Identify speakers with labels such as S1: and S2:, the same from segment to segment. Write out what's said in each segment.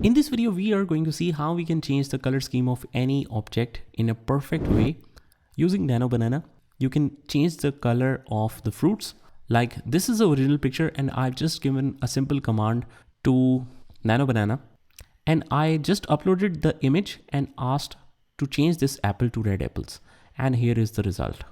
S1: In this video, we are going to see how we can change the color scheme of any object in a perfect way using Nano Banana. You can change the color of the fruits. Like this is the original picture and I've just given a simple command to Nano Banana and I just uploaded the image and asked to change this apple to red apples. And here is the result.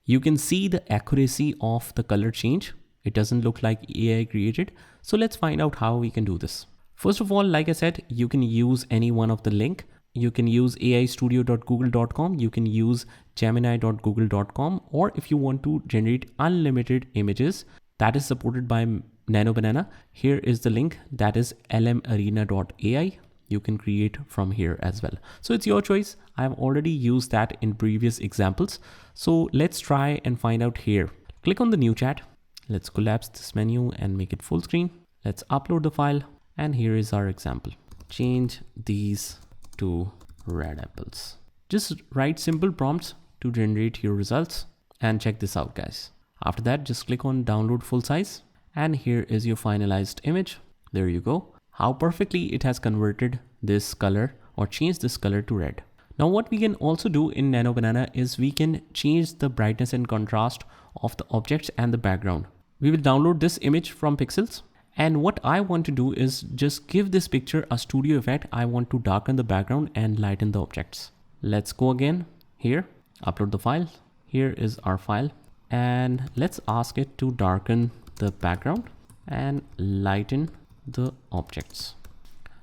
S1: You can see the accuracy of the color change. It doesn't look like AI created. So let's find out how we can do this. First of all, like I said, you can use any one of the link. You can use aistudio.google.com. You can use gemini.google.com, or if you want to generate unlimited images that is supported by Nano Banana, here is the link, that is lmarena.ai. You can create from here as well. So it's your choice. I've already used that in previous examples. So let's try and find out here. Click on the new chat. Let's collapse this menu and make it full screen. Let's upload the file. And here is our example. Change these to red apples. Just write simple prompts to generate your results and check this out, guys. After that, just click on download full size. And here is your finalized image. There you go. How perfectly it has converted this color or changed this color to red. Now what we can also do in Nano Banana is we can change the brightness and contrast of the objects and the background. We will download this image from Pixels. And what I want to do is just give this picture a studio effect. I want to darken the background and lighten the objects. Let's go again here, upload the file. Here is our file and let's ask it to darken the background and lighten the objects.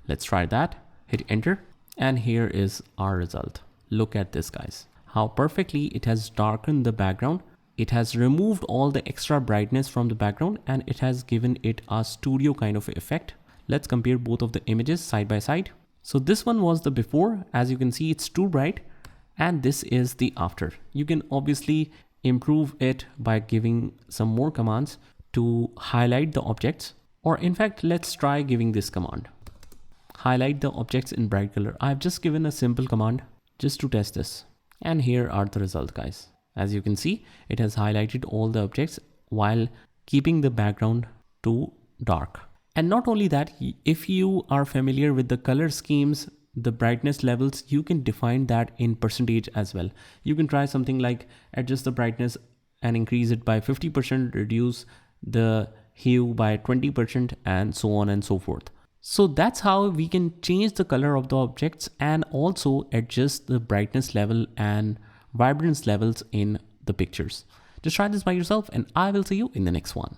S1: Let's try that, hit enter. And here is our result. Look at this, guys, how perfectly it has darkened the background. It has removed all the extra brightness from the background and it has given it a studio kind of effect. Let's compare both of the images side by side. So this one was the before. As you can see, it's too bright, and this is the after. You can obviously improve it by giving some more commands to highlight the objects, or in fact, let's try giving this command. Highlight the objects in bright color. I've just given a simple command just to test this. And here are the results, guys. As you can see, it has highlighted all the objects while keeping the background to dark. And not only that, if you are familiar with the color schemes, the brightness levels, you can define that in percentage as well. You can try something like adjust the brightness and increase it by 50%, reduce the hue by 20%, and so on and so forth. So that's how we can change the color of the objects and also adjust the brightness level and vibrance levels in the pictures. Just try this by yourself and I will see you in the next one.